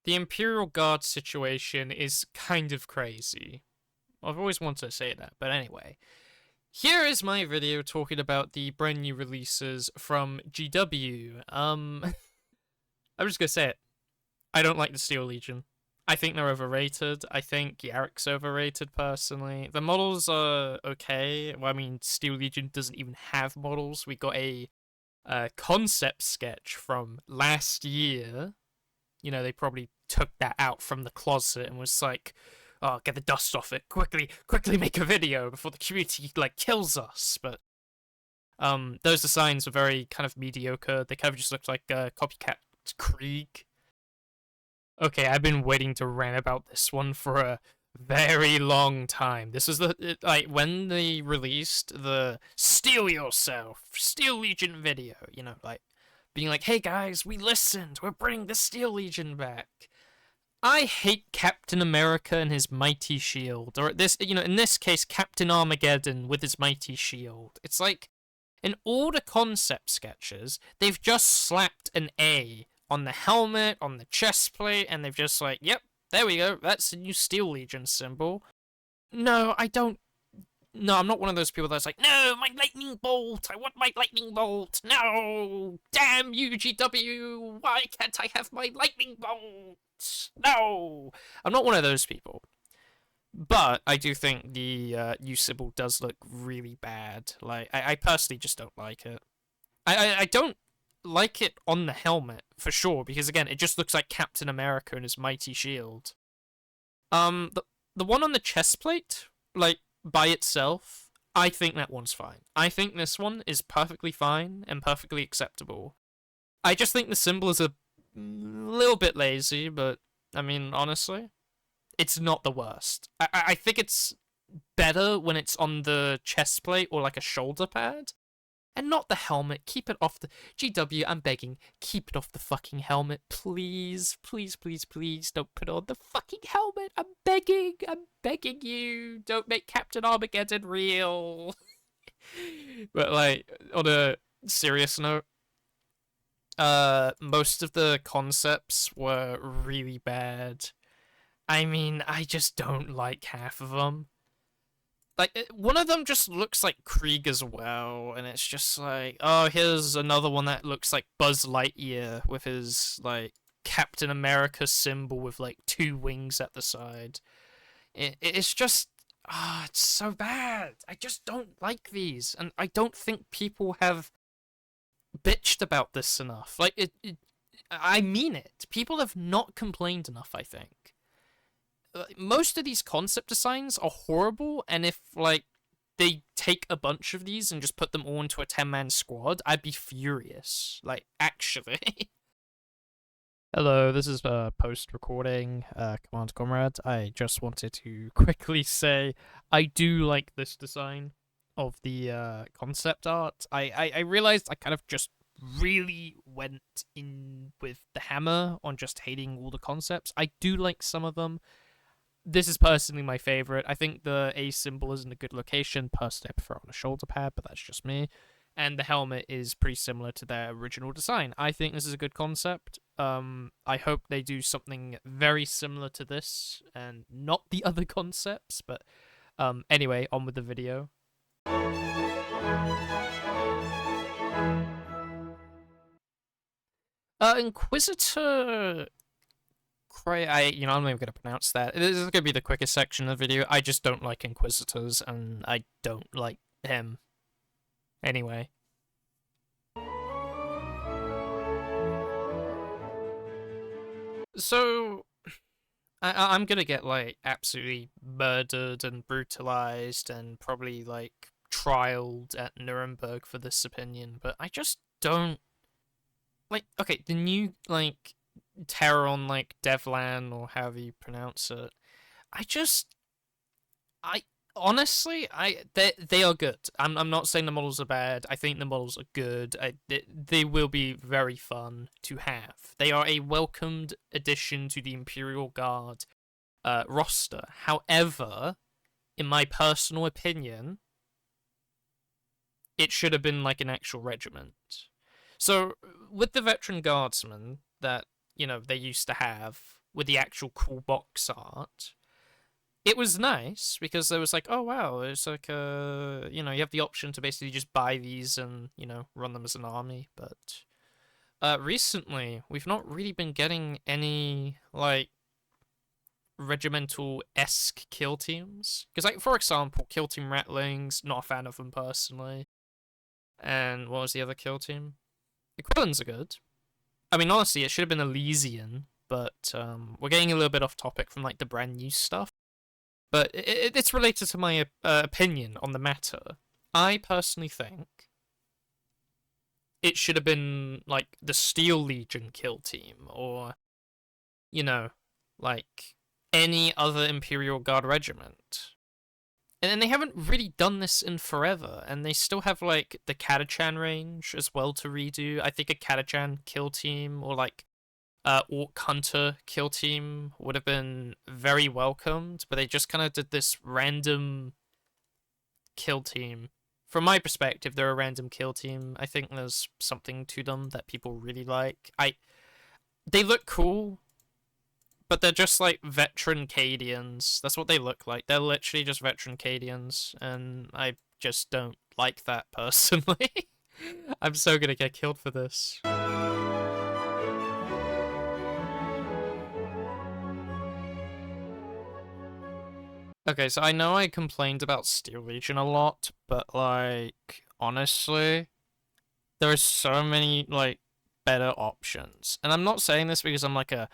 The Imperial Guard situation is kind of crazy. I've always wanted to say that, but anyway. Here is my video talking about the brand new releases from GW. I'm just gonna say it. I don't like the Steel Legion. I think they're overrated. I think Yarrick's overrated, personally. The models are okay. Well, I mean, Steel Legion doesn't even have models. We got a concept sketch from last year. You know, they probably took that out from the closet and was like, oh, get the dust off it. Quickly make a video before the community, like, kills us. But, those designs were very kind of mediocre. They kind of just looked like copycat Krieg. Okay, I've been waiting to rant about this one for a very long time. This is like, when they released the Steel Yourself, Steel Legion video, you know, like, being like, hey guys, we listened, we're bringing the Steel Legion back. I hate Captain America and his mighty shield, or this, you know, in this case, Captain Armageddon with his mighty shield. It's like, in all the concept sketches, they've just slapped an A on the helmet, on the chest plate, and they've just like, yep, there we go, that's the new Steel Legion symbol. No, I don't. No, I'm not one of those people that's like, no, my lightning bolt, I want my lightning bolt, no, damn you, GW, why can't I have my lightning bolt? No, I'm not one of those people. But I do think the new symbol does look really bad. Like, I personally just don't like it. I don't like it on the helmet, for sure, because again, it just looks like Captain America and his mighty shield. The one on the chest plate, like, by itself, I think that one's fine. I think this one is perfectly fine and perfectly acceptable. I just think the symbol is a little bit lazy, but, I mean, honestly, it's not the worst. I think it's better when it's on the chest plate or like a shoulder pad, and not the helmet. Keep it off the... GW, I'm begging. Keep it off the fucking helmet. Please. Please, please, please. Don't put on the fucking helmet. I'm begging. I'm begging you. Don't make Captain Armageddon real. But, like, on a serious note, most of the concepts were really bad. I mean, I just don't like half of them. Like, one of them just looks like Krieg as well, and it's just like, oh, here's another one that looks like Buzz Lightyear with his, like, Captain America symbol with, like, 2 wings at the side. It's just, it's so bad. I just don't like these, and I don't think people have bitched about this enough. Like, I mean it. People have not complained enough, I think. Most of these concept designs are horrible, and if, like, they take a bunch of these and just put them all into a 10-man squad, I'd be furious. Like, actually. Hello, this is post-recording, CmdrConrad. I just wanted to quickly say I do like this design of the concept art. I realized I kind of just really went in with the hammer on just hating all the concepts. I do like some of them. This is personally my favorite. I think the A symbol is in a good location. Personally, I prefer on a shoulder pad, but that's just me. And the helmet is pretty similar to their original design. I think this is a good concept. I hope they do something very similar to this and not the other concepts. But anyway, on with the video. Inquisitor... I'm not even going to pronounce that. This is going to be the quickest section of the video. I just don't like Inquisitors, and I don't like him. Anyway. So, I'm going to get, like, absolutely murdered and brutalized and probably, like, trialed at Nuremberg for this opinion, but I just don't... Like, okay, the new, like... Terror on, like, Devlan, or however you pronounce it. Honestly, they are good. I'm not saying the models are bad. I think the models are good. They will be very fun to have. They are a welcomed addition to the Imperial Guard roster. However, in my personal opinion, it should have been like an actual regiment. So, with the veteran guardsmen that, you know, they used to have, with the actual cool box art. It was nice because there was like, oh wow, it's like you have the option to basically just buy these and run them as an army. But recently we've not really been getting any like regimental-esque kill teams. Because like for example, Kill Team Ratlings, not a fan of them personally. And what was the other kill team? The Quillins are good. I mean, honestly, it should have been Elysian, but we're getting a little bit off topic from like the brand new stuff. But it's related to my opinion on the matter. I personally think it should have been like the Steel Legion kill team, or like any other Imperial Guard regiment. And they haven't really done this in forever, and they still have like the Catachan range as well to redo. I think a Catachan kill team or like Orc Hunter kill team would have been very welcomed, but they just kind of did this random kill team. From my perspective, they're a random kill team. I think there's something to them that people really like. They look cool, but they're just like veteran Cadians. That's what they look like. They're literally just veteran Cadians, and I just don't like that personally. I'm so gonna get killed for this. Okay, so I know I complained about Steel Legion a lot, but like honestly, there are so many like better options. And I'm not saying this because I'm like a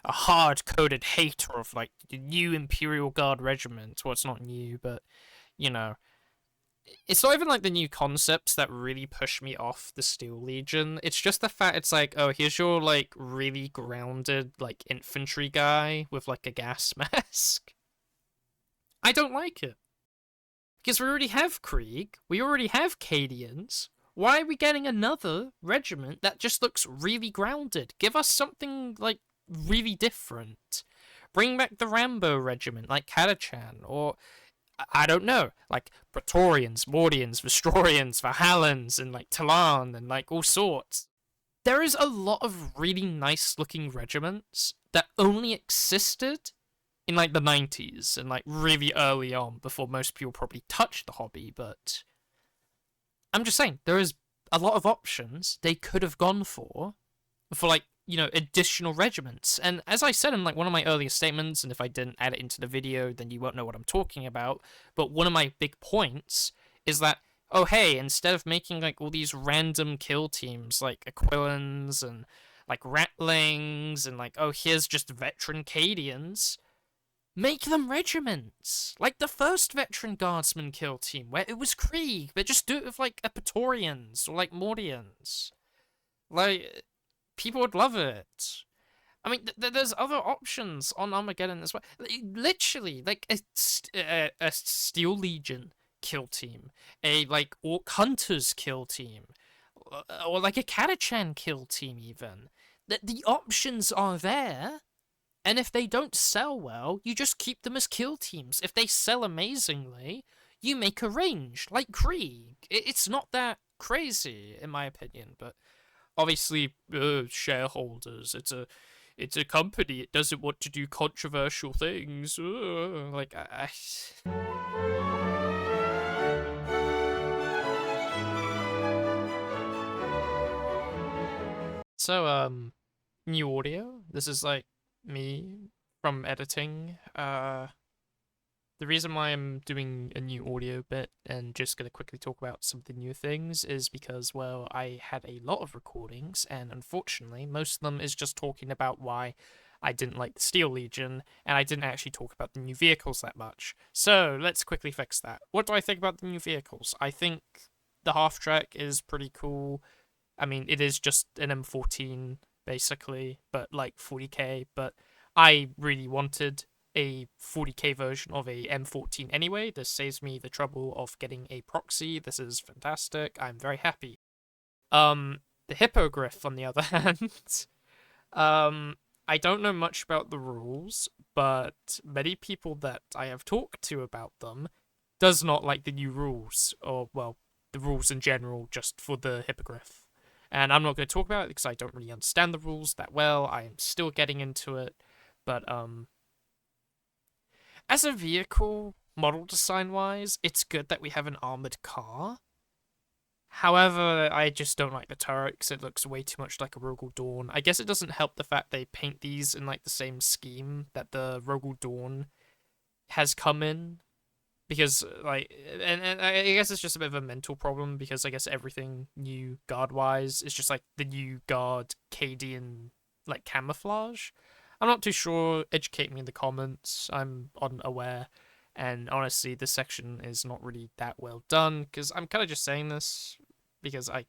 hard-coded hater of like the new Imperial Guard regiment. Well, it's not new, but it's not even like the new concepts that really push me off the Steel Legion. It's just the fact it's like, oh, here's your like really grounded like infantry guy with like a gas mask. I don't like it. Because we already have Krieg, we already have Cadians. Why are we getting another regiment that just looks really grounded? Give us something like really different. Bring back the Rambo regiment like Catachan, or I don't know, like Praetorians, Mordians, Vestorians, Valhallans, and like Talan, and like all sorts. There is a lot of really nice looking regiments that only existed in like the 90s and like really early on before most people probably touched the hobby, but I'm just saying there is a lot of options they could have gone for like additional regiments. And as I said in like one of my earlier statements, and if I didn't add it into the video then you won't know what I'm talking about, but one of my big points is that, oh hey, instead of making like all these random kill teams like Aquilans and like Ratlings and like, oh here's just veteran Cadians, make them regiments, like the first veteran guardsman kill team, where it was Krieg, but just do it with like Praetorians or like Mordians. Like, people would love it. I mean, there's other options on Armageddon as well. Literally, like a Steel Legion kill team, a like Orc Hunters kill team, or like a Catachan kill team even. The options are there. And if they don't sell well, you just keep them as kill teams. If they sell amazingly, you make a range, like Krieg. It's not that crazy, in my opinion, but obviously, shareholders, it's a company, it doesn't want to do controversial things. Like, So, new audio. This is like me from editing. The reason why I'm doing a new audio bit and just gonna quickly talk about some of the new things is because, well, I had a lot of recordings, and unfortunately, most of them is just talking about why I didn't like the Steel Legion, and I didn't actually talk about the new vehicles that much. So, let's quickly fix that. What do I think about the new vehicles? I think the half-track is pretty cool. I mean, it is just an M14, basically, but like 40k, but I really wanted a 40k version of a M14 anyway. This saves me the trouble of getting a proxy. This is fantastic. I'm very happy. The Hippogriff, on the other hand, I don't know much about the rules, but many people that I have talked to about them does not like the new rules, or, well, the rules in general, just for the Hippogriff. And I'm not going to talk about it because I don't really understand the rules that well. I am still getting into it. But as a vehicle, model design wise, it's good that we have an armored car. However, I just don't like the turret because it looks way too much like a Rogel Dawn. I guess it doesn't help the fact they paint these in like the same scheme that the Rogel Dawn has come in. Because like, and I guess it's just a bit of a mental problem because I guess everything new guard wise is just like the new guard Cadian like camouflage. I'm not too sure. Educate me in the comments. I'm unaware. And honestly, this section is not really that well done because I'm kind of just saying this because I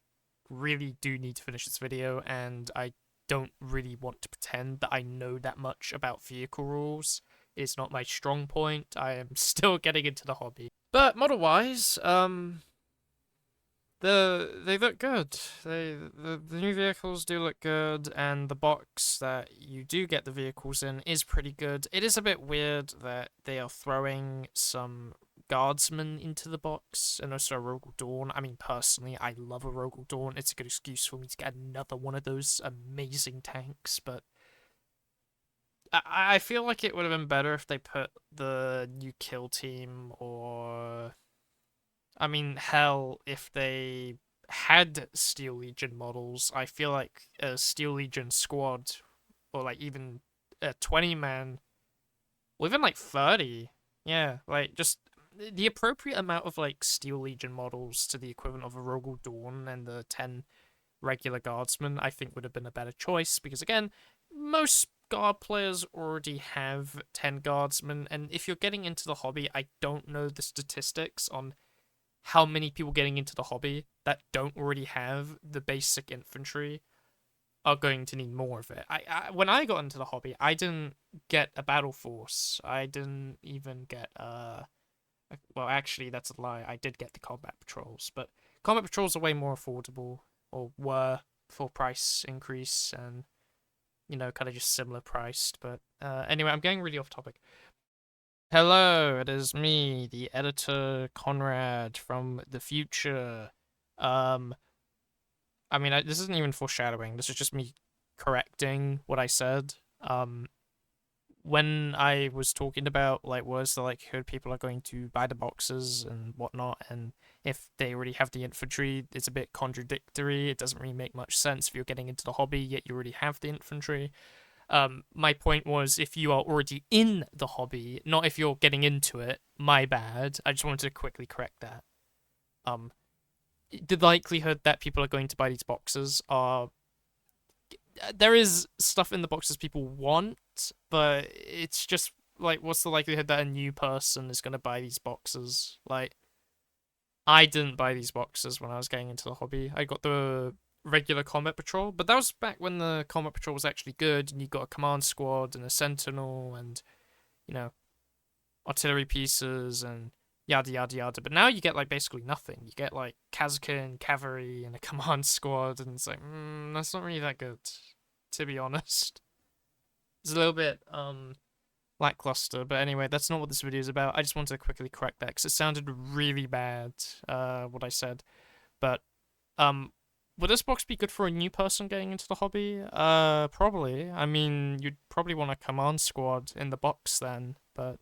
really do need to finish this video and I don't really want to pretend that I know that much about vehicle rules. It's not my strong point. I am still getting into the hobby. But model-wise, they look good. The new vehicles do look good, and the box that you do get the vehicles in is pretty good. It is a bit weird that they are throwing some guardsmen into the box, and also a Rogel Dawn. I mean, personally, I love a Rogel Dawn. It's a good excuse for me to get another one of those amazing tanks, but I feel like it would have been better if they put the new kill team or... I mean, hell, if they had Steel Legion models, I feel like a Steel Legion squad, or like even a 20-man, or even like 30, yeah, like just the appropriate amount of like Steel Legion models to the equivalent of a Rogel Dawn and the 10 regular guardsmen, I think would have been a better choice, because again, most guard players already have 10 guardsmen, and if you're getting into the hobby, I don't know the statistics on how many people getting into the hobby that don't already have the basic infantry are going to need more of it. When I got into the hobby, I didn't get a battle force. I didn't even get well, actually that's a lie. I did get the combat patrols, but combat patrols are way more affordable, or were, for price increase, and you know, kind of just similar priced. But anyway, I'm getting really off topic. Hello, it is me, the editor Conrad from the future. I mean, this isn't even foreshadowing. This is just me correcting what I said. When I was talking about like what's the likelihood people are going to buy the boxes and whatnot, and if they already have the infantry, it's a bit contradictory. It doesn't really make much sense if you're getting into the hobby yet you already have the infantry. My point was, if you are already in the hobby, not if you're getting into it, my bad. I just wanted to quickly correct that. The likelihood that people are going to buy these boxes are... There is stuff in the boxes people want, but it's just, like, what's the likelihood that a new person is going to buy these boxes? Like, I didn't buy these boxes when I was getting into the hobby. I got the regular combat patrol, but that was back when the combat patrol was actually good and you got a command squad and a sentinel and, you know, artillery pieces and yada yada yada. But now you get like basically nothing. You get like Kazakin cavalry and a command squad, and it's like, that's not really that good, to be honest. It's a little bit lackluster, but anyway, that's not what this video is about. I just wanted to quickly correct that because it sounded really bad, what I said. But would this box be good for a new person getting into the hobby? Probably. I mean, you'd probably want a command squad in the box then, but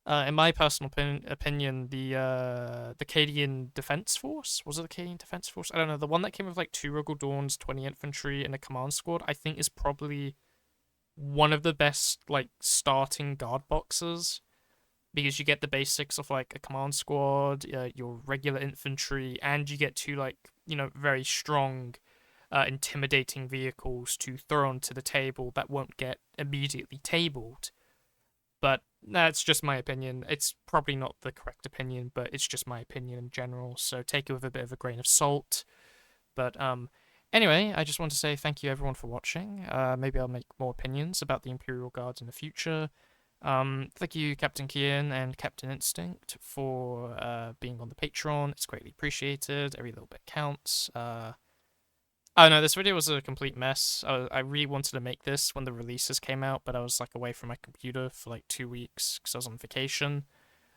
in my personal opinion, the Cadian Defense Force, was it the Cadian Defense Force? I don't know, the one that came with like 2 Rogel Dawns, 20 infantry, and a command squad, I think is probably one of the best like starting guard boxes, because you get the basics of like a command squad, your regular infantry, and you get 2 like, you know, very strong, intimidating vehicles to throw onto the table that won't get immediately tabled. But that's just my opinion. It's probably not the correct opinion, but it's just my opinion in general, so take it with a bit of a grain of salt. But anyway, I just want to say thank you everyone for watching. Maybe I'll make more opinions about the Imperial Guards in the future. Thank you, Captain Kian and Captain Instinct, for being on the Patreon. It's greatly appreciated. Every little bit counts. Oh no, this video was a complete mess. I really wanted to make this when the releases came out, but I was like away from my computer for like 2 weeks because I was on vacation.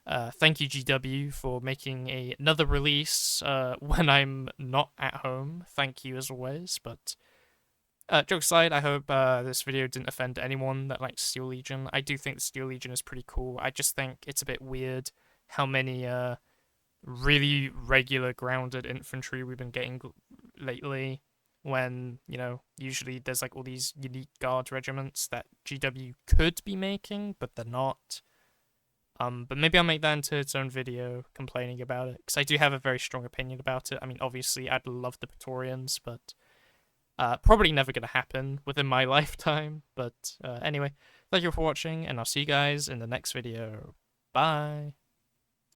Thank you, GW, for making another release when I'm not at home. Thank you as always. But Jokes aside, I hope this video didn't offend anyone that likes Steel Legion. I do think the Steel Legion is pretty cool. I just think it's a bit weird how many really regular grounded infantry we've been getting lately, when, you know, usually there's like all these unique guard regiments that GW could be making, but they're not. But maybe I'll make that into its own video complaining about it, because I do have a very strong opinion about it. I mean, obviously, I'd love the Praetorians, but probably never going to happen within my lifetime. But anyway, thank you for watching, and I'll see you guys in the next video. Bye!